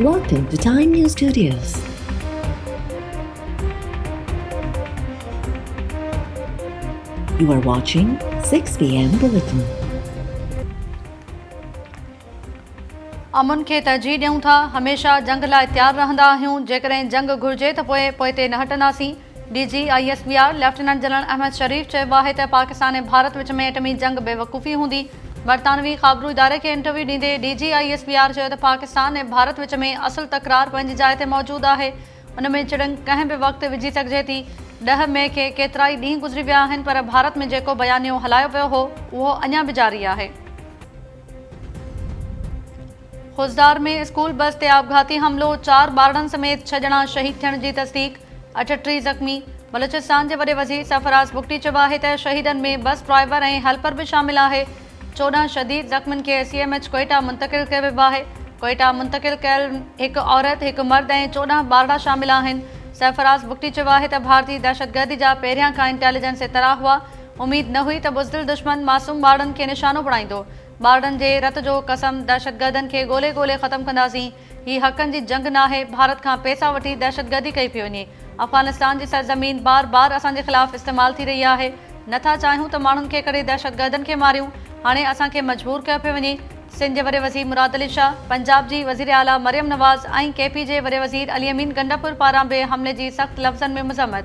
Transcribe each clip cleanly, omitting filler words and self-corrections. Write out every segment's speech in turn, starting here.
Welcome to Time News Studios. You are watching 6 p.m. Bulletin. अमुन खे तरजीह ॾियूं था, हमेशह जंग लाइ तयारु रहंदा आहियूं। जेकॾहिं जंग घुरिजे त पोइ ते न हटंदासीं। DG ISBR lieutenant general Ahmed Sharif चयो आहे त पाकिस्तान ऐं भारत विच में एटमी जंग बेवकूफ़ी हूंदी। बरतानवी ख़ाबरू इदारे खे इंटरव्यू ॾींदे DG ISBR चयो त पाकिस्तान ऐं भारत विच में असुल तकरार पंहिंजी जाइ ते मौजूदु आहे। उन में चिड़ंग कंहिं बि वक़्तु विझी सघिजे थी। 10 मई खे केतिरा ई ॾींहं गुज़री विया आहिनि, पर भारत में जेको बयानियो हलायो वियो हो उहो अञा बि जारी आहे। खुजदार में स्कूल बस ते आपघाती हमलो, 4 ॿारनि समेत 6 ॼणा शहीद थियण जी तस्दीक, 38 ज़ख़्मी। बलूचिस्तान जे वॾे वज़ीर सरफराज़ बुगटी चयो आहे त शहीदनि में बस ड्राइवर ऐं हेल्पर बि शामिल आहे। 14 शदीद ज़ख़्मियुनि खे CMH कोयटा मुंतक़िल कयो वियो आहे। कोयटा मुंतक़िल कयल हिकु औरत, हिकु मर्द ऐं 14 ॿारड़ा शामिल आहिनि। सरफराज़ बुगटी चयो आहे त भारतीय दहशतगर्दी जा पहिरियां खां इंटेलिजेंस इतला हुआ। उमीद न हुई त बुज़दिल दुश्मन मासूम ॿारनि खे निशानो बणाईंदो। ॿारनि जे रत जो कसम, दहशतगर्दनि खे ॻोल्हे ॻोल्हे ख़तमु कंदासीं। हीअ हक़नि जी जंग नाहे, भारत खां पैसा वठी दहशतगर्दी कई पई वञे। अफ़गानिस्तान जी सरज़मीन बार बार असांजे ख़िलाफ़ इस्तेमालु थी रही आहे। नथा चाहियूं त माण्हुनि खे करे दहशतगर्दनि खे मारियूं, हाणे असांखे मजबूर कयो पियो वञे। सिंध जे वॾे वज़ीर मुराद अली शाह, पंजाब जी वज़ीर आला मरियम नवाज़ ऐं KP जे वॾे वज़ीर अली अमीन गंडापुर पारां बि हमले जी सख़्त लफ़्ज़नि में मज़म्मत।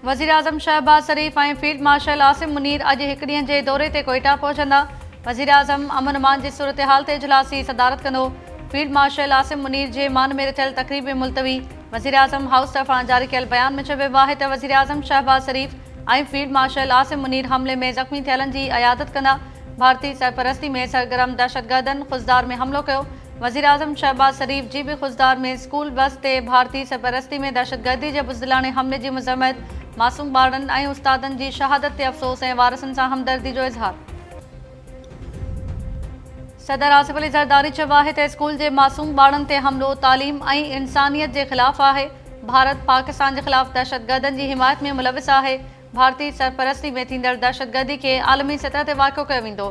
वज़ीर आज़म शहबाज़ शरीफ़ ऐं फील्ड मार्शल आसिम मुनीर अॼु हिकु ॾींहं जे दौरे ते कोयटा पहुचंदा। वज़ीर आज़म अमन अमान जी सूरत हाल ते इजलासी सदारत कंदो। फील्ड मार्शल आसिम मुनीर जे मान में थियल तक़रीब में मुलतवी। वज़ीर आज़म हाउस तरफ़ां जारी कयल बयान में चयो वियो आहे त वज़ीर आज़म शहबाज़ शरीफ़ ऐं फील्ड मार्शल आसिम मुनीर हमले में ज़ख़्मी थियलनि जी अयादत कंदा। भारतीय सरपरस्ती में सरगर्म दहशतगर्दनि खुजदार में हमलो कयो। वज़ीर आज़म शहबाज़ शरीफ़ जी बि खुजदार में स्कूल बस ते भारतीय सरपरस्ती में दहशतगर्दी जे बुज़दिलाने हमले जी मज़म्मत। मासूम ॿारनि ऐं उस्तादनि जी शहादत ते अफ़सोस ऐं वारसनि सां हमदर्दी जो इज़हार। सदर आसिफ अली ज़रदारी चयो आहे त स्कूल जे मासूम ॿारनि ते हमलो तालीम ऐं इंसानियत जे ख़िलाफ़ आहे। भारत पाकिस्तान जे ख़िलाफ़ दहशतगर्दनि जी हिमायत में मुलविस आहे। भारतीय सरपरस्ती में थींदड़ दहशतगर्दी खे आलमी सतह ते वाक़ियो कयो वेंदो।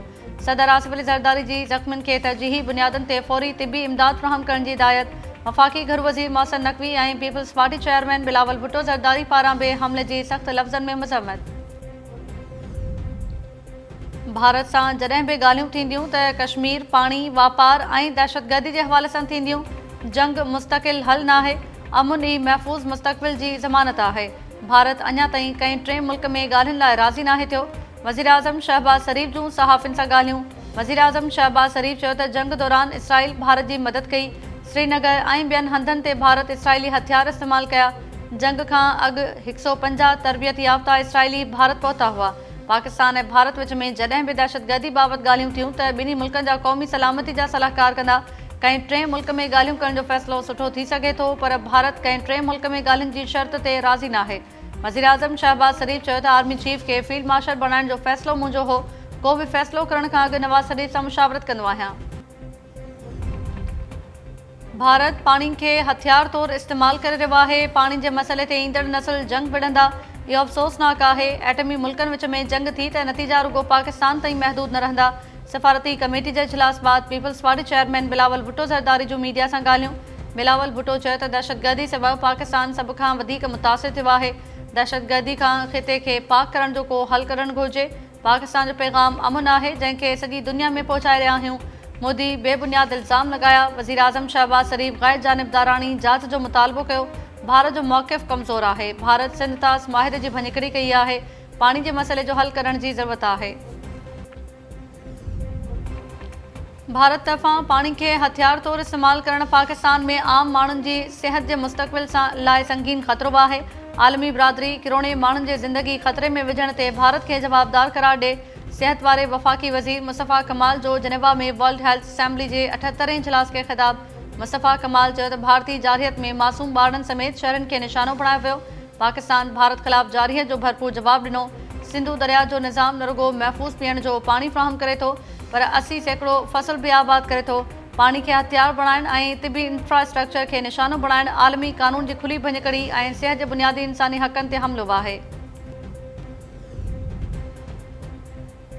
सदर आसिफ अली ज़रदारी जी ज़ख़्मियुनि खे तरजीही बुनियादनि ते फ़ौरी तिबी इमदाद फ़राहम करण जी हिदायत। वफ़ाक़ी घर वज़ीर मोहसिन नक़वी ऐं Peoples Party chairman Bilawal Bhutto Zardari पारां बि हमले जी सख़्त लफ़्ज़नि में मज़म्मत। भारत सां जॾहिं बि ॻाल्हियूं थींदियूं त कश्मीर, पाणी, वापार ऐं दहशतगर्दी जे हवाले सां थींदियूं। जंग मुस्तक़िल हल नाहे, अमुन ई महफ़ूज़ मुस्तक़बिल जी ज़मानत आहे। भारत अञा ताईं कंहिं टे मुल्क में ॻाल्हियुनि लाइ राज़ी नाहे थियो। वज़ीर आज़म शहबाज़ शरीफ़ जूं सहाफ़ियुनि सां ॻाल्हियूं। वज़ीर आज़म शहबाज़ शरीफ़ चयो त जंग दौरान इसराइल भारत जी मदद कई। श्रीनगर ऐं ॿियनि हंधनि ते भारत इसराइली हथियार इस्तेमालु कया। जंग खां अॻु 150 तरबियत याफ़्ता इसराइली भारत पहुता हुआ। पाकिस्तान ऐं भारत विच में जॾहिं बि दहशतगर्दी बाबति ॻाल्हियूं थियूं त ॿिन्ही मुल्कनि जा क़ौमी सलामती जा सलाहकार कंदा। कंहिं टे मुल्क में ॻाल्हियूं करण जो फ़ैसिलो सुठो थी सघे थो, पर भारत कंहिं टे मुल्क में ॻाल्हियुनि जी शर्त ते राज़ी नाहे। वज़ीर आज़म शहबाज़ शरीफ़ चयो त आर्मी चीफ खे फील्ड मार्शल बणाइण जो फ़ैसिलो मुंहिंजो हो। को बि फ़ैसिलो करण खां अॻु नवाज़ शरीफ़ सां मुशावरत कंदो आहियां। भारत पाणी खे हथियार तौरु इस्तेमालु करे रहियो आहे। पाणी जे मसइले ते ईंदड़ नस्ल जंग विढ़ंदा, इहो अफ़सोसनाक आहे। एटमी मुल्कनि विच में जंग थी त नतीजा रुगो पाकिस्तान ताईं महदूद न रहंदा। सफ़ारती कमेटी जे इजलास बाद Peoples Party chairman Bilawal Bhutto Zardari जूं मीडिया सां ॻाल्हियूं। बिलावल भुट्टो चयो त दहशतगर्दी सबबि पाकिस्तान सभ खां वधीक मुतासिर थियो आहे। दहशतगर्दी खां ख़िते खे पाक करण जो को हल करणु घुरिजे। पाकिस्तान जो पैगाम अमुन आहे, जंहिंखे सॼी दुनिया में पहुचाए रहिया आहियूं। मोदी बेबुनियाद इल्ज़ाम लॻाया। वज़ीर आज़म शहबाज़ शरीफ़ गैर जानिबदारानी जांच जो मुतालबो कयो। भारत जो मौक़िफ़ कमज़ोर आहे। भारत सिंध तां माहिर जी भञकड़ी कई आहे। पाणी जे मसइले जो हल करण जी ज़रूरत आहे। भारत तरफ़ां पाणी खे हथियार तौरु इस्तेमालु करणु पाकिस्तान में आम माण्हुनि जी सिहत जे मुस्तक़बिल लाइ संगीन ख़तरो आहे। आलमी बिरादरी किरोड़े माण्हुनि जी ज़िंदगी ख़तरे में विझण ते भारत खे जवाबदार करार ॾे। सिहत वारे वफ़ाक़ी वज़ीर मुस्तफ़ा कमाल जो जिनेवा में वर्ल्ड हेल्थ असेंबली जे 78वें इजलास खे ख़िताब। मुस्तफ़ा कमाल चयो त भारतीय जारहियत में मासूम ॿारनि समेत शहरनि खे निशानो बणायो वियो। पाकिस्तान भारत ख़िलाफ़ जारहियत जो भरपूर जवाबु ॾिनो। सिंधु दरिया जो निज़ाम न रुगो महफ़ूज़ पीअण जो पाणी फ़राहम करे थो, पर 80% फ़सुल बि आबाद करे थो। पाणी खे हथियार बणाइण ऐं तिबी इंफ्रास्ट्रक्चर खे निशानो बणाइण आलमी क़ानून जी खुली भञकड़ी ऐं सिहत जे बुनियादी इंसानी हक़नि ते हमिलो आहे।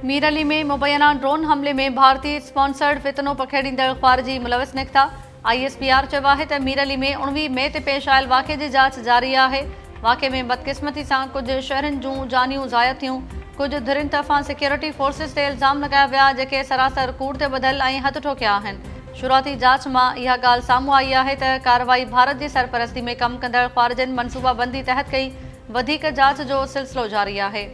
मीरली में मुबैना ड्रोन हमले में भारतीय स्पॉन्सर्ड फितनो पखेड़ींदड़ ख़ारिजी मुलविस निकिता। ISPR चयो आहे त मीरली में 19 मई ते पेश आयल वाक़े जी जांच जारी आहे। वाक़े में बदकिस्मती सां कुझु शहरनि जूं जानियूं ज़ाया थियूं। कुझु धुरियुनि तरफ़ां सिक्योरिटी फोर्सिस ते इल्ज़ाम लॻाया विया जेके सरासर कूड़ ते ॿधल ऐं हथ ठोकिया आहिनि। शुरूआती जांच मां इहा ॻाल्हि साम्हूं आई आहे त कार्रवाई भारत जी सरपरस्ती में कमु कंदड़ ख़ारिजनि मनसूबाबंदी तहत कई। वधीक जांच जो सिलसिलो जारी आहे।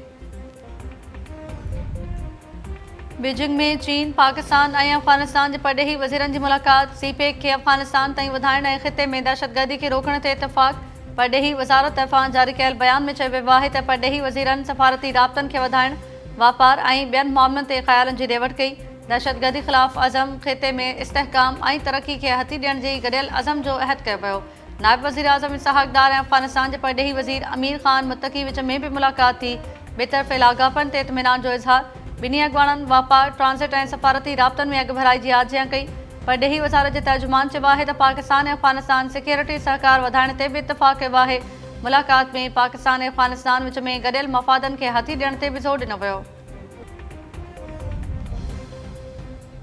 बीजिंग में चीन, पाकिस्तान ऐं अफ़गानिस्तान जे परॾेही वज़ीरनि जी मुलाक़ात। CPEC खे अफ़गानिस्तान ताईं वधाइण ऐं ख़िते में दहशतगर्दी खे रोकण ते इतफ़ाक़। परॾेही वज़ारत तरफ़ां जारी कयल बयान में चयो वियो आहे त परॾेही वज़ीरनि सफ़ारती राब्तनि खे वधाइण, वापार ऐं ॿियनि मामलनि ते ख़्यालनि जी ॾेवट कई। दहशतगर्दी ख़िलाफ़ अज़म, ख़िते में इस्तेहकाम ऐं तरक़ी खे हथी ॾियण जी गॾियल अज़म जो अहद कयो वियो। नायब वज़ीर आज़म इसहाक़ डार ऐं अफ़गानिस्तान जे परॾेही वज़ीर अमीर ख़ान मुत्तक़ी विच में बि मुलाक़ात थी। ॿेतरफ़े लाॻापनि ते इत्मीनान जो इज़हार। ॿिन्ही अॻवाननि वापार, ट्रांज़िट ऐं सफ़ारती राब्तनि में अॻुभराई जी आजियां कई। परॾेही वज़ारत जे तर्जुमान चयो आहे त पाकिस्तान ऐं अफ़गानिस्तान सिक्योरिटी सहकार वधाइण ते बि इतफ़ाक़ कयो आहे। मुलाक़ात में पाकिस्तान ऐं अफ़गानिस्तान विच में गॾियल मफ़ादनि खे हथी ॾियण ते बि ज़ोर ॾिनो वियो।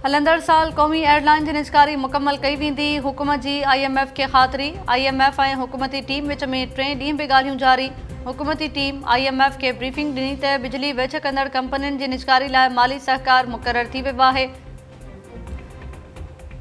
हलंदड़ साल क़ौमी एयरलाइन जी निजकारी मुकमल कई वेंदी। हुकूमत जी IMF खे ख़ातिरी। IMF ऐं हुकूमती टीम विच में 3 ॾींहं बि ॻाल्हियूं जारी। हुकूमती टीम IMF खे ब्रीफिंग ॾिनी त बिजली वेझ कंदड़ कंपनियुनि जी निजकारी लाइ माली सहकार मुक़ररु थी वियो आहे।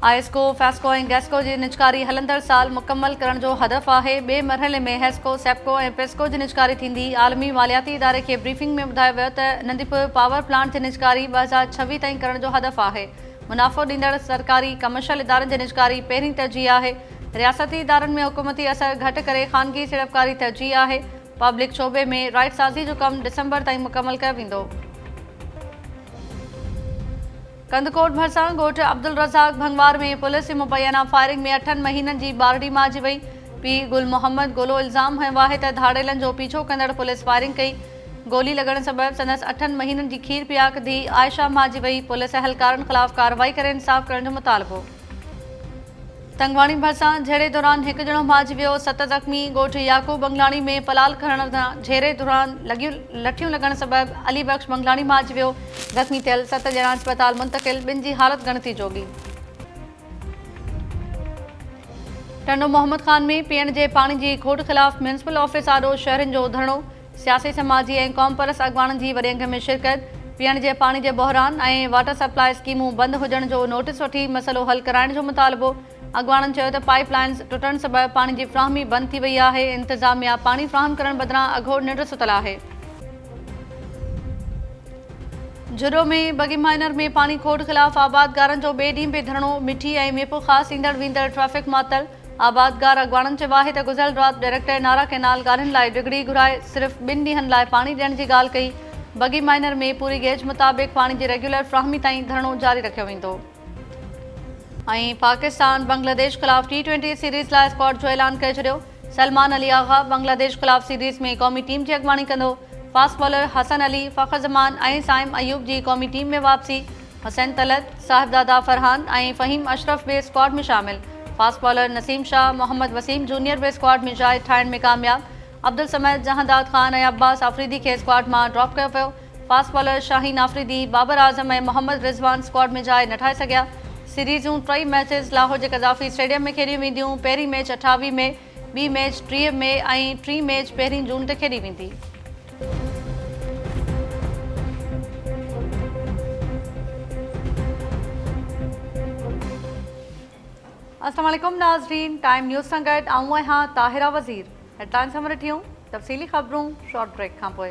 ISCO, FESCO ऐं GESCO जी निजकारी हलंदड़ साल मुकमल करण जो हदफ़ आहे। ॿिए मरहले में HESCO, SEPCO ऐं PESCO जी निजकारी थींदी। आलमी मालियाती इदारे खे ब्रीफिंग में ॿुधायो वियो त नंदीपुर पावर प्लांट जी निजकारी 2026 ताईं करण जो हदफ़ आहे। मुनाफ़ो ॾींदड़ सरकारी कमर्शियल इदारनि जी निजकारी पहिरीं तरजीह आहे। रियासती इदारनि में हुकूमती असर घटि करे ख़ानगी सीड़पकारी तरजीह आहे। पब्लिक शोबे में राइट साज़ी जो कमु डिसंबर ताईं मुकमल कयो वेंदो। कंदकोट भरिसां ॻोठ अब्दुल रज़ाक भंगवार में पुलिस जी मुबैना फायरिंग में 8 महीननि जी ॿारड़ी मारिजी वई। पीउ गुल मोहम्मद गोलो इल्ज़ाम हयो आहे त धाड़ेलनि जो पीछो कंदड़ पुलिस फायरिंग कई। गोली लॻण सबबि संदसि 8 महीननि जी खीर पियाक धीउ आयशा मारिजी वई। पुलिस अहलकारनि ख़िलाफ़ कार्रवाई करे इंसाफ़ करण जो मुतालबो। तंगवाणी भरिसां झेड़े दौरान हिकु ॼणो मारिजी वियो। 7 ज़ख़्मी। ॻोठ याकूब बंगलाणी में पलाल खणण सां झेड़े दौरान लठियूं लॻण सबबि अली बख़्श बंगलाणी मारिजी वियो। ज़ख़्मी थियल 7 ॼणा अस्पताल मुंतक़िल। 2 जी हालत गणती जोगी। टंडो मोहम्मद ख़ान में पीअण जे पाणी जी खोट ख़िलाफ़ म्यूनिसिपल ऑफिस आॾो शहरनि जो धरणो। सियासी, समाजी ऐं क़ौम परस्त अॻवाननि जी वॾे अंग में शिरकत। पीअण जे पाणी जे बहिरान ऐं वाटर सप्लाई स्कीमूं बंदि हुजण जो नोटिस वठी मसइलो हल कराइण जो मुतालबो। अॻवाननि चयो त पाइप लाइन्स टुटण सबबि पाणी जी फ़राहमी बंदि थी वई आहे। इंतिज़ामिया पाणी फ़राहम करण बदिरां अघोड़ निंड सुतल आहे। जुरो में बगी माइनर में पाणी खोट ख़िलाफ़ आबादगारनि जो ॿिए ॾींहुं बि धरणो। मिठी ऐं मेपो ख़ासि ईंदड़ वेंदड़ ट्रैफ़िक मुअतल। आबादगार अॻवाननि चयो आहे त गुज़िरियल राति डायरेक्टर नारा कैनाल ॻाल्हियुनि लाइ डिगड़ी घुराए सिर्फ़ 2 ॾींहंनि लाइ पाणी ॾियण जी ॻाल्हि कई। बगी माइनर में पूरी गेज मुताबिक़ पाणी जी रेगुलर फ़राहमी ताईं धरणो जारी रखियो वेंदो। ऐं पाकिस्तान बांग्लादेश ख़िलाफ़ T20 सीरीज़ लाइ स्क्वाड जो ऐलान करे छॾियो। सलमान अली आग़ा बांग्लादेश ख़िलाफ़ सीरीज़ में क़ौमी टीम जी अॻवानी कंदो। फास्ट बॉलर हसन अली, फ़ख़्र ज़मान ऐं साइम अयूब जी क़ौमी टीम में वापसी। हुसैन तलत, साहिबजादा फरहान ऐं फ़हीम अशरफ बि स्क्वाड में शामिल। Fast bowler Naseem Shah, Mohammad Wasim junior बि स्क्वाड में जाइ ठाहिण में कामयाब। अब्दुल समद, जहांदाद ख़ान ऐं अब्बास आफ़रीदी खे स्क्वाड मां ड्रॉप कयो वियो। फास्ट बॉलर शाहीन आफ़रीदी, बाबर आज़म ऐं मोहम्मद रिज़वान स्क्वाड में जाइ न ठाहे सघिया। सीरीज़ूं 3 मैचिस लाहौर जे क़ज़ाफ़ी स्टेडियम में खेॾियूं वेंदियूं। पहिरीं मैच 28 में, ॿी मैच 30 में ऐं टीं मैच 1 जून ते खेॾी वेंदी। अस्सलाम वालेकुम नाज़रीन, टाइम न्यूज़ सां गॾु आऊं आहियां ताहिरा वज़ीर। हेडलाइन्स सां वठियूं तफ़सीली ख़बरूं शॉर्ट ब्रेक खां पोइ।